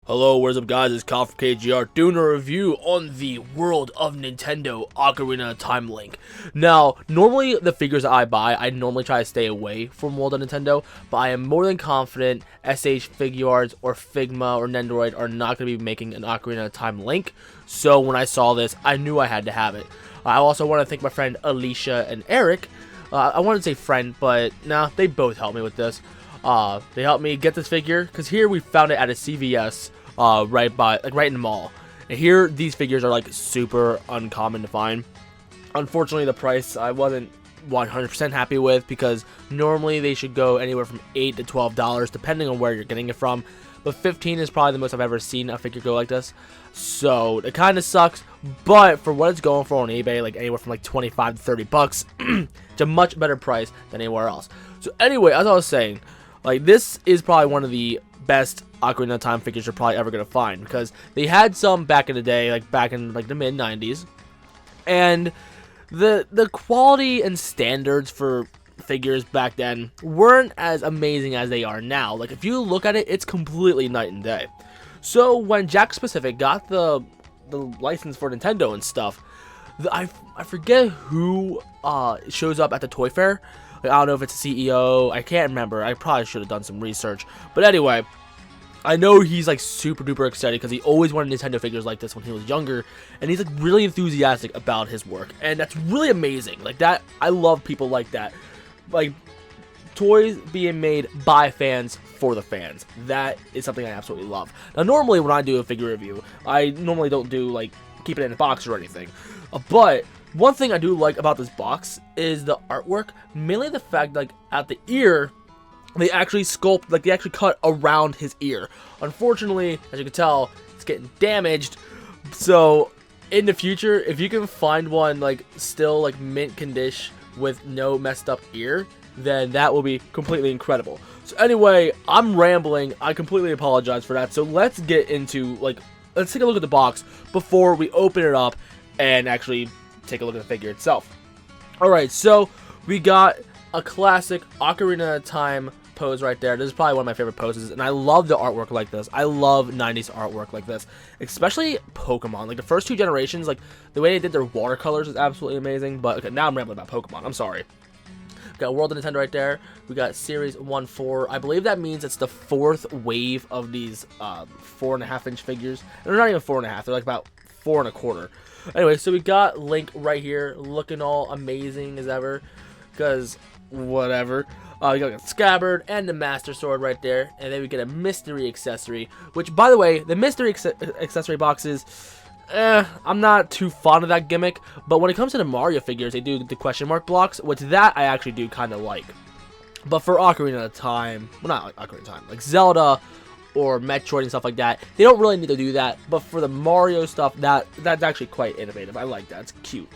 Hello, what's up guys, it's Kyle from KGR doing a review on the World of Nintendo Ocarina of Time Link. Now, normally the figures that I buy, I normally try to stay away from World of Nintendo, but I am more than confident SH Figuarts or Figma or Nendoroid are not going to be making an Ocarina of Time Link. So when I saw this, I knew I had to have it. I also want to thank my friend Alicia and Eric. I wanted to say friend, but nah, they both helped me with this. They helped me get this figure, because here we found it at a CVS. Right in the mall. And here, these figures are like super uncommon to find. Unfortunately, the price I wasn't 100% happy with, because normally they should go anywhere from $8 to $12 depending on where you're getting it from. But 15 is probably the most I've ever seen a figure go like this. So it kind of sucks, but for what it's going for on eBay, like anywhere from like 25 to 30 bucks, it's a much better price than anywhere else. So anyway, as I was saying, like this is probably one of the best Ocarina of Time figures you're probably ever gonna find, because they had some back in the day, like back in like the mid 90s, and the quality and standards for figures back then weren't as amazing as they are now. Like if you look at it, it's completely night and day. So when Jakks Pacific got the license for Nintendo and stuff, I forget who shows up at the toy fair. Like, I don't know if it's a CEO, I can't remember. I probably should have done some research, but anyway, I know he's like super duper excited because he always wanted Nintendo figures like this when he was younger, and he's like really enthusiastic about his work, and that's really amazing. Like that, I love people like that, like toys being made by fans for the fans. That is something I absolutely love. Now normally when I do a figure review, I normally don't do like keep it in a box or anything, but one thing I do like about this box is the artwork, mainly the fact like at the ear, they actually sculpt, like they actually cut around his ear. Unfortunately, as you can tell, it's getting damaged. So in the future, if you can find one like still like mint condition with no messed up ear, then that will be completely incredible. So anyway, I'm rambling. I completely apologize for that. So let's get into let's take a look at the box before we open it up and actually take a look at the figure itself. Alright, so we got a classic Ocarina of Time pose right there. This is probably one of my favorite poses, and I love the artwork like this. I love 90s artwork like this, especially Pokemon. Like the first two generations, like the way they did their watercolors is absolutely amazing. But okay, now I'm rambling about Pokemon. I'm sorry. We got World of Nintendo right there. We got Series 1-4. I believe that means it's the fourth wave of these 4.5-inch figures. And they're not even 4.5. They're like about 4.25. Anyway, so we got Link right here, looking all amazing as ever, because whatever. We got Scabbard and the Master Sword right there, and then we get a mystery accessory, which, by the way, the mystery accessory boxes, I'm not too fond of that gimmick, but when it comes to the Mario figures, they do the question mark blocks, which that I actually do kind of like. But for Ocarina of Time, well, not like Ocarina of Time, like Zelda or Metroid and stuff like that, they don't really need to do that. But for the Mario stuff, that's actually quite innovative. I like that. It's cute.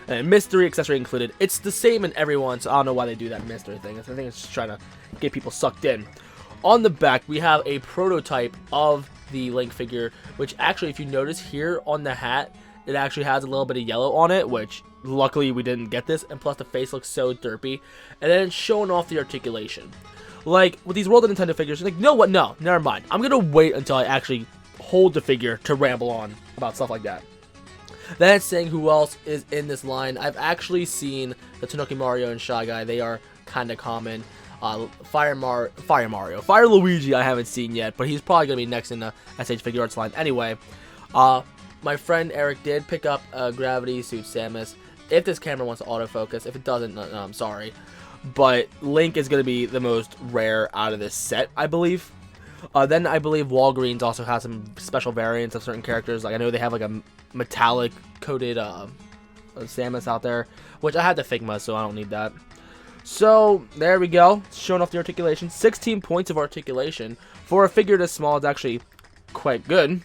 And mystery accessory included. It's the same in every one, so I don't know why they do that mystery thing. I think it's just trying to get people sucked in. On the back, we have a prototype of the Link figure, which actually, if you notice here on the hat, it actually has a little bit of yellow on it, which luckily we didn't get this, and plus the face looks so derpy. And then it's showing off the articulation. Like, with these World of Nintendo figures, like, you know what? No, never mind. I'm going to wait until I actually hold the figure to ramble on about stuff like that. That's saying who else is in this line. I've actually seen the Tanuki Mario and Shy Guy. They are kind of common. Fire Luigi I haven't seen yet, but he's probably going to be next in the SH Figuarts line. Anyway, my friend Eric did pick up a Gravity Suit Samus. If this camera wants to autofocus, if it doesn't, no, I'm sorry. But Link is going to be the most rare out of this set, I believe. Then I believe Walgreens also has some special variants of certain characters. Like I know they have like a metallic coated Samus out there, which I had the Figma, so I don't need that. So there we go, showing off the articulation. 16 points of articulation for a figure this small is actually quite good. And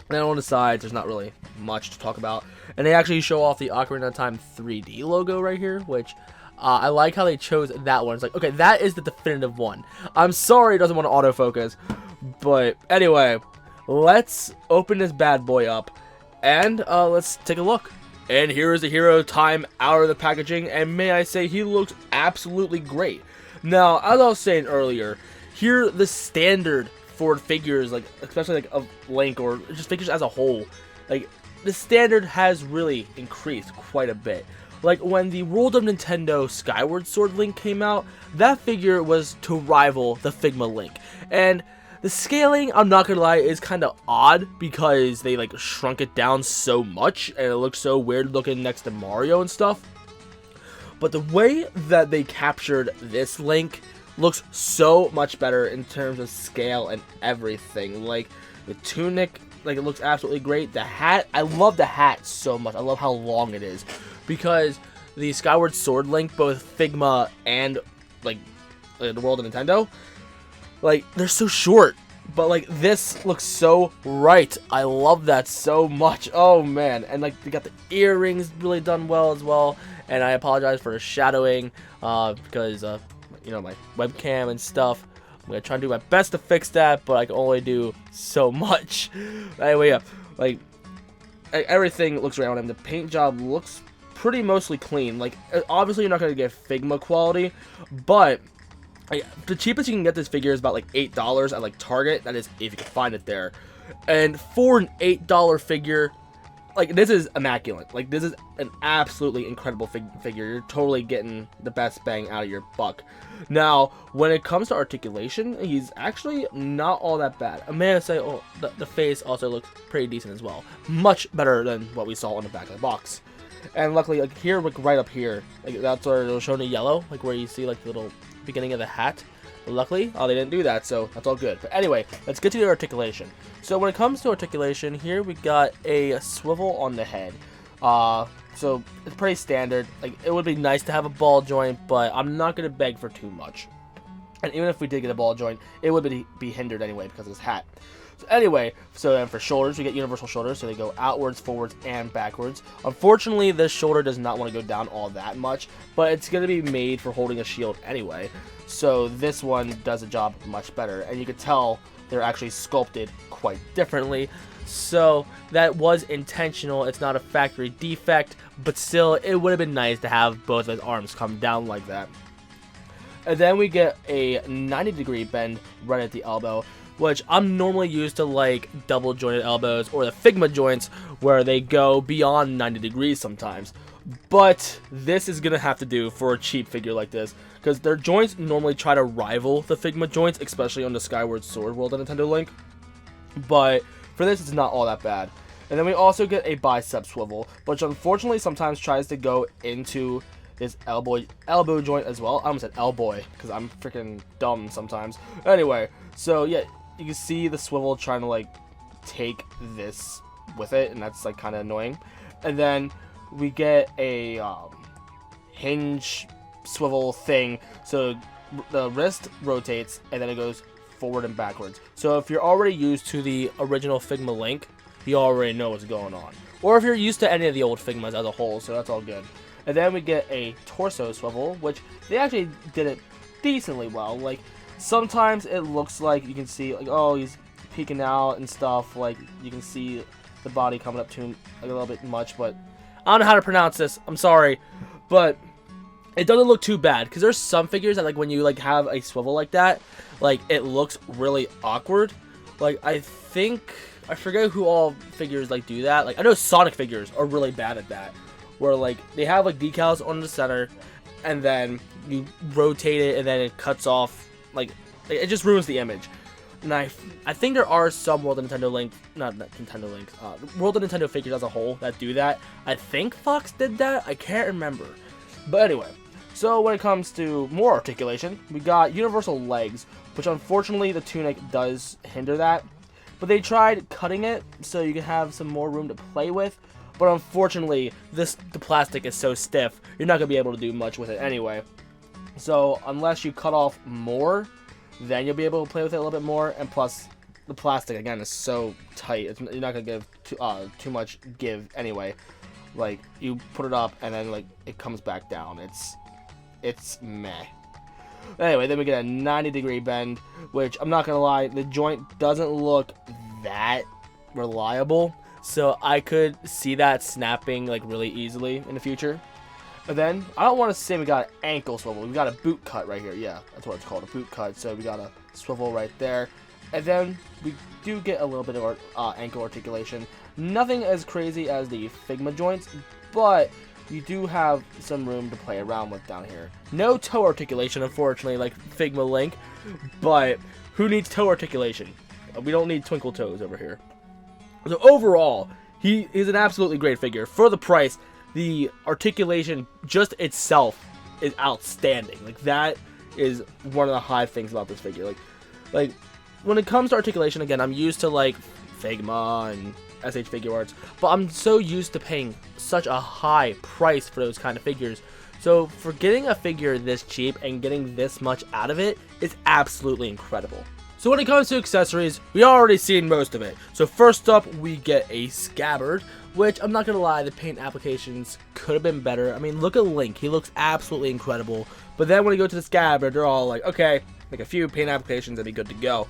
then on the sides, there's not really much to talk about. And they actually show off the Ocarina of Time 3D logo right here, which I like how they chose that one. It's like, okay, that is the definitive one. I'm sorry it doesn't want to autofocus. But anyway, let's open this bad boy up. And let's take a look. And here is the hero time out of the packaging. And may I say, he looks absolutely great. Now, as I was saying earlier, here the standard for figures, like especially like of Link or just figures as a whole. Like the standard has really increased quite a bit. Like when the World of Nintendo Skyward Sword Link came out, that figure was to rival the Figma Link. And the scaling, I'm not gonna lie, is kind of odd because they like shrunk it down so much and it looks so weird looking next to Mario and stuff. But the way that they captured this Link looks so much better in terms of scale and everything. Like the tunic, like it looks absolutely great. The hat, I love the hat so much. I love how long it is because the Skyward Sword Link, both Figma and like the World of Nintendo, like they're so short. But like this looks so right. I love that so much. Oh man, and like they got the earrings really done well as well. And I apologize for the shadowing because you know, my webcam and stuff. I'm gonna try and do my best to fix that, but I can only do so much. Anyway, yeah, like everything looks right on him. The paint job looks pretty mostly clean. Like obviously you're not gonna get Figma quality, but like, the cheapest you can get this figure is about like $8 at like Target. That is if you can find it there. And for an $8 figure, like this is immaculate. Like this is an absolutely incredible figure. You're totally getting the best bang out of your buck. Now, when it comes to articulation, he's actually not all that bad. I may say, oh, the face also looks pretty decent as well. Much better than what we saw on the back of the box. And luckily, like here, like right up here, like that's where it'll show in the yellow, like where you see like the little beginning of the hat. But luckily, oh, they didn't do that, so that's all good. But anyway, let's get to the articulation. So when it comes to articulation, here we got a swivel on the head. So it's pretty standard. Like it would be nice to have a ball joint, but I'm not gonna beg for too much. And even if we did get a ball joint, it would be hindered anyway because of this hat. So anyway, so then for shoulders, we get universal shoulders, so they go outwards, forwards, and backwards. Unfortunately, this shoulder does not want to go down all that much, but it's going to be made for holding a shield anyway. So this one does the job much better, and you can tell they're actually sculpted quite differently. So that was intentional. It's not a factory defect, but still, it would have been nice to have both of his arms come down like that. And then we get a 90-degree bend right at the elbow, which I'm normally used to like double jointed elbows or the Figma joints where they go beyond 90 degrees sometimes. But this is going to have to do for a cheap figure like this because their joints normally try to rival the Figma joints, especially on the Skyward Sword World of Nintendo Link. But for this, it's not all that bad. And then we also get a bicep swivel, which unfortunately sometimes tries to go into this elbow joint as well. I almost said elbow because I'm freaking dumb sometimes. Anyway, so yeah, you can see the swivel trying to like take this with it, and that's like kind of annoying. And then we get a hinge swivel thing, so the wrist rotates and then it goes forward and backwards. So if you're already used to the original Figma Link, you already know what's going on. Or if you're used to any of the old Figmas as a whole, so that's all good. And then we get a torso swivel, which they actually did it decently well. Like sometimes it looks like you can see like, oh, he's peeking out and stuff. Like you can see the body coming up to him like, a little bit much, but I don't know how to pronounce this. I'm sorry, but it doesn't look too bad because there's some figures that like when you like have a swivel like that, like it looks really awkward. Like I forget who all figures like do that. Like I know Sonic figures are really bad at that, where like they have like decals on the center, and then you rotate it and then it cuts off. Like it just ruins the image. And I think there are some World of Nintendo Link, not Nintendo Link, World of Nintendo figures as a whole that do that. I think Fox did that. I can't remember. But anyway, so when it comes to more articulation, we got universal legs, which unfortunately the tunic does hinder that. But they tried cutting it so you can have some more room to play with. But unfortunately, the plastic is so stiff, you're not going to be able to do much with it anyway. So unless you cut off more, then you'll be able to play with it a little bit more. And plus, the plastic, again, is so tight. You're not going to give too much give anyway. Like, you put it up and then, like, it comes back down. It's meh. Anyway, then we get a 90-degree bend, which, I'm not going to lie, the joint doesn't look that reliable. So I could see that snapping, like, really easily in the future. And then, I don't want to say we got an ankle swivel. We got a boot cut right here. Yeah, that's what it's called, a boot cut. So we got a swivel right there. And then we do get a little bit of ankle articulation. Nothing as crazy as the Figma joints, but you do have some room to play around with down here. No toe articulation, unfortunately, like Figma Link, but who needs toe articulation? We don't need twinkle toes over here. So overall, he is an absolutely great figure. For the price, the articulation just itself is outstanding. Like, that is one of the high things about this figure. Like when it comes to articulation, again, I'm used to like Figma and SH Figure Arts, but I'm so used to paying such a high price for those kind of figures. So for getting a figure this cheap and getting this much out of it is absolutely incredible. So when it comes to accessories, we already seen most of it. So first up, we get a Scabbard, which I'm not gonna lie, the paint applications could have been better. I mean, look at Link, he looks absolutely incredible. But then when you go to the Scabbard, they're all like, okay, make a few paint applications and be good to go.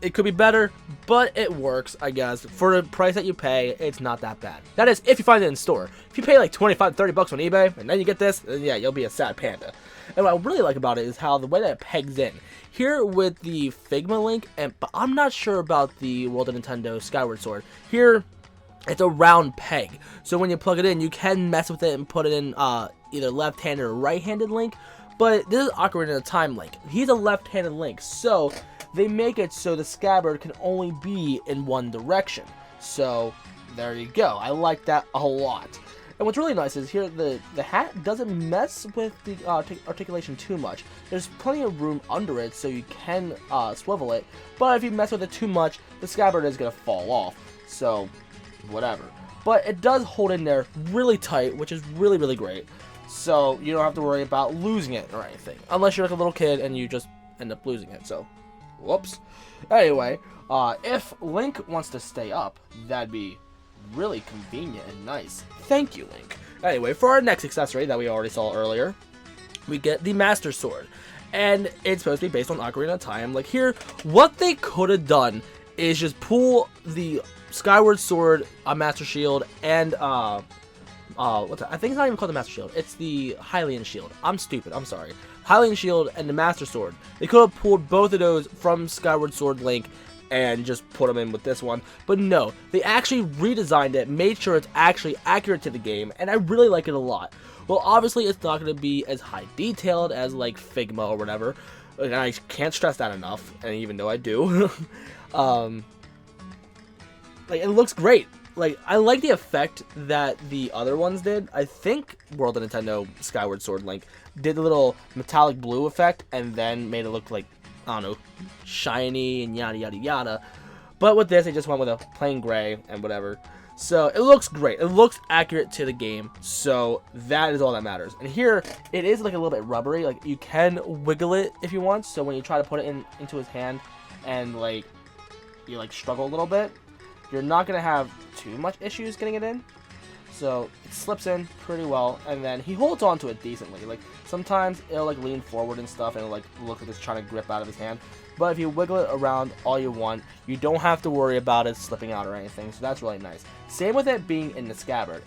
It could be better, but it works, I guess. For the price that you pay, it's not that bad. That is, if you find it in store. If you pay like 25, 30 bucks on eBay, and then you get this, then yeah, you'll be a sad panda. And what I really like about it is how the way that it pegs in. Here with the Figma Link, but I'm not sure about the World of Nintendo Skyward Sword. Here, it's a round peg. So when you plug it in, you can mess with it and put it in either left-handed or right-handed Link. But this is Ocarina of Time Link. He's a left-handed Link, so they make it so the Scabbard can only be in one direction. So there you go. I like that a lot. And what's really nice is here the hat doesn't mess with the articulation too much. There's plenty of room under it, so you can swivel it. But if you mess with it too much, the Scabbard is going to fall off. So whatever. But it does hold in there really tight, which is really, really great. So you don't have to worry about losing it or anything. Unless you're like a little kid and you just end up losing it. So, whoops. Anyway, if Link wants to stay up, that'd be really convenient and nice. Thank you, Link. Anyway, for our next accessory that we already saw earlier, we get the Master Sword. And it's supposed to be based on Ocarina of Time. Like here, what they could have done is just pull the Skyward Sword, Master Shield, and I think it's not even called the Master Shield. It's the Hylian Shield. I'm stupid. I'm sorry. Hylian Shield and the Master Sword. They could have pulled both of those from Skyward Sword Link and just put them in with this one. But no, they actually redesigned it, made sure it's actually accurate to the game, and I really like it a lot. Well, obviously, it's not going to be as high detailed as like Figma or whatever. And I can't stress that enough, and even though I do. Like, it looks great. Like, I like the effect that the other ones did. I think World of Nintendo Skyward Sword Link did a little metallic blue effect and then made it look like, I don't know, shiny and yada yada yada. But with this, they just went with a plain gray and whatever. So, it looks great. It looks accurate to the game. So, that is all that matters. And here, it is like a little bit rubbery. Like, you can wiggle it if you want. So, when you try to put it into his hand and, like, you, like, struggle a little bit, you're not going to have too much issues getting it in. So it slips in pretty well, and then he holds on to it decently. Like, sometimes it'll like lean forward and stuff, and it'll like look like it's trying to grip out of his hand. But if you wiggle it around all you want, you don't have to worry about it slipping out or anything. So that's really nice. Same with it being in the Scabbard.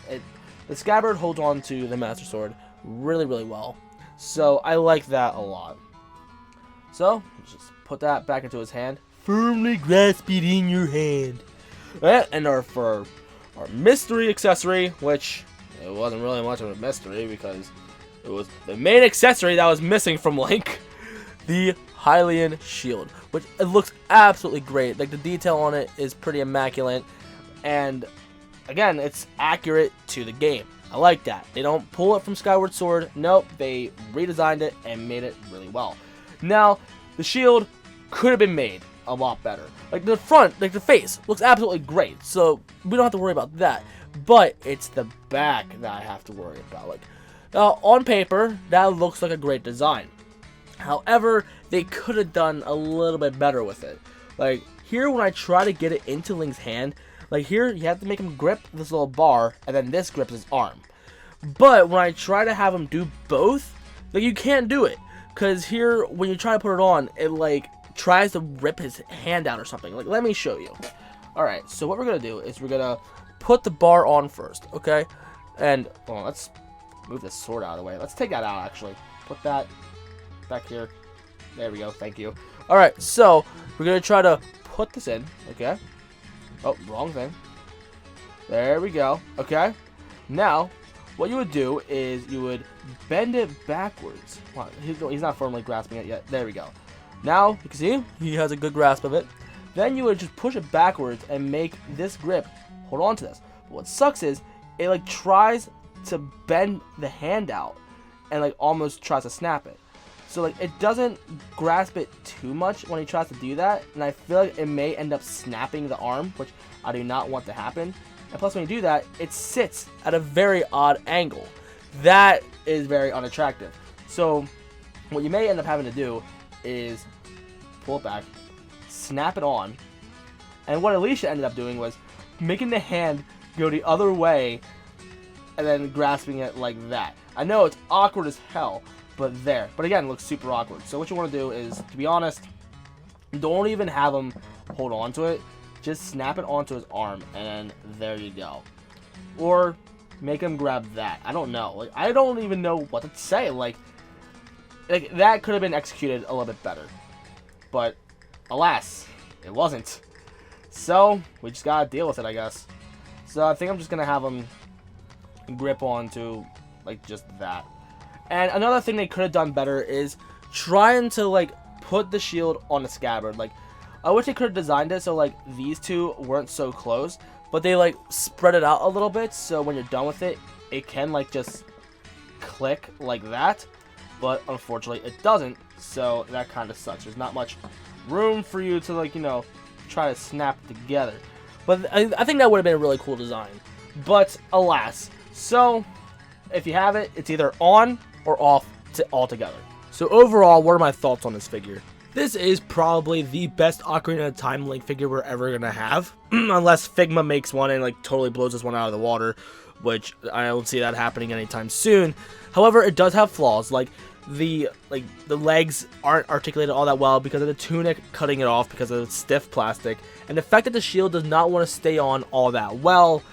The Scabbard holds on to the Master Sword really, really well. So I like that a lot. So just put that back into his hand. Firmly grasp it in your hand. And for our mystery accessory, which it wasn't really much of a mystery because it was the main accessory that was missing from Link, the Hylian Shield, which it looks absolutely great. Like, the detail on it is pretty immaculate, and again, it's accurate to the game. I like that. They don't pull it from Skyward Sword. Nope, they redesigned it and made it really well. Now, the shield could have been made a lot better. Like, the front, like the face, looks absolutely great, so we don't have to worry about that. But it's the back that I have to worry about. Like, on paper, that looks like a great design. However, they could have done a little bit better with it. Like, here when I try to get it into Link's hand, like here, you have to make him grip this little bar, and then this grips his arm. But when I try to have him do both, like, you can't do it. Because here, when you try to put it on, it, like, tries to rip his hand out or something. Like, let me show you. Alright, so what we're going to do is we're going to put the bar on first, okay? And, well, let's move this sword out of the way. Let's take that out, actually. Put that back here. There we go, thank you. Alright, so we're going to try to put this in, okay? Oh, wrong thing. There we go, okay? Now, what you would do is you would bend it backwards. Wow, he's not firmly grasping it yet. There we go. Now, you can see he has a good grasp of it. Then you would just push it backwards and make this grip hold on to this. But what sucks is it like tries to bend the hand out and like almost tries to snap it. So like it doesn't grasp it too much when he tries to do that, and I feel like it may end up snapping the arm, which I do not want to happen. And plus when you do that, it sits at a very odd angle. That is very unattractive. So what you may end up having to do is pull it back, snap it on, and what Alicia ended up doing was making the hand go the other way and then grasping it like that. I know it's awkward as hell, but there. But again, it looks super awkward. So what you want to do is, to be honest, don't even have him hold on to it. Just snap it onto his arm, and there you go. Or make him grab that. I don't know. Like, I don't even know what to say. Like that could have been executed a little bit better. But alas, it wasn't. So we just gotta deal with it, I guess. So I think I'm just gonna have him grip onto like just that. And another thing they could have done better is trying to like put the shield on the scabbard. Like, I wish they could have designed it so like these two weren't so close, but they like spread it out a little bit so when you're done with it, it can like just click like that. But unfortunately it doesn't, so that kind of sucks. There's not much room for you to like, you know, try to snap it together. But I think that would have been a really cool design. But alas. So if you have it, it's either on or off altogether. So overall, what are my thoughts on this figure? This is probably the best Ocarina of Time Link figure we're ever gonna have, unless Figma makes one and like totally blows this one out of the water, which I don't see that happening anytime soon. However, it does have flaws, like the legs aren't articulated all that well because of the tunic cutting it off because of the stiff plastic, and the fact that the shield does not want to stay on all that well.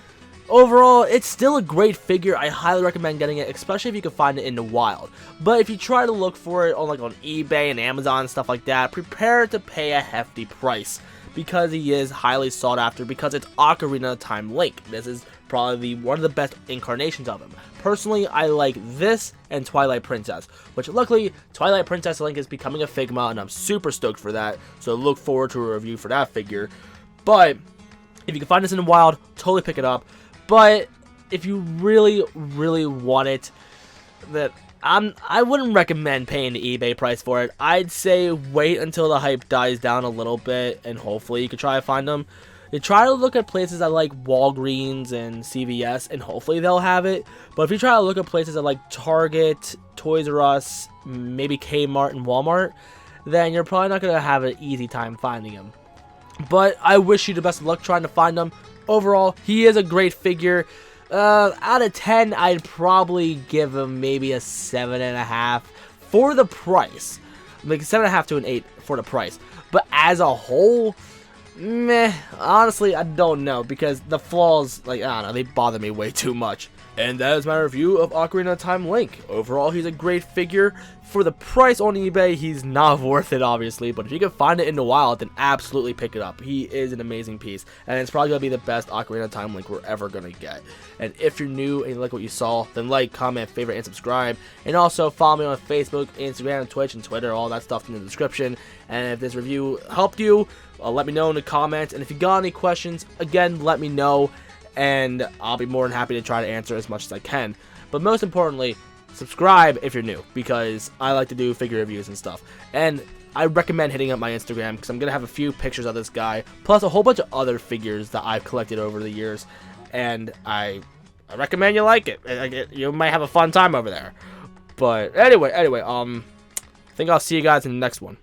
Overall, it's still a great figure. I highly recommend getting it, especially if you can find it in the wild. But if you try to look for it on eBay and Amazon and stuff like that, prepare to pay a hefty price because he is highly sought after because it's Ocarina of Time Link. This is probably one of the best incarnations of him. Personally, I like this and Twilight Princess, which luckily Twilight Princess Link is becoming a Figma and I'm super stoked for that. So look forward to a review for that figure. But if you can find this in the wild, totally pick it up. But if you really, really want it, I wouldn't recommend paying the eBay price for it. I'd say wait until the hype dies down a little bit, and hopefully you can try to find them. You try to look at places that like Walgreens and CVS, and hopefully they'll have it. But if you try to look at places that like Target, Toys R Us, maybe Kmart and Walmart, then you're probably not going to have an easy time finding them. But I wish you the best of luck trying to find them. Overall, he is a great figure. Out of 10, I'd probably give him maybe a 7.5 for the price. Like 7.5 to an 8 for the price. But as a whole, meh. Honestly, I don't know because the flaws, like, I don't know, they bother me way too much. And that is my review of Ocarina of Time Link. Overall, he's a great figure. For the price on eBay, he's not worth it, obviously. But if you can find it in the wild, then absolutely pick it up. He is an amazing piece. And it's probably going to be the best Ocarina of Time Link we're ever going to get. And if you're new and you like what you saw, then like, comment, favorite, and subscribe. And also follow me on Facebook, Instagram, Twitch, and Twitter. All that stuff in the description. And if this review helped you, let me know in the comments. And if you got any questions, again, let me know. And I'll be more than happy to try to answer as much as I can. But most importantly, subscribe if you're new, because I like to do figure reviews and stuff. And I recommend hitting up my Instagram, because I'm going to have a few pictures of this guy, plus a whole bunch of other figures that I've collected over the years. And I recommend you like it. You might have a fun time over there. But anyway, I think I'll see you guys in the next one.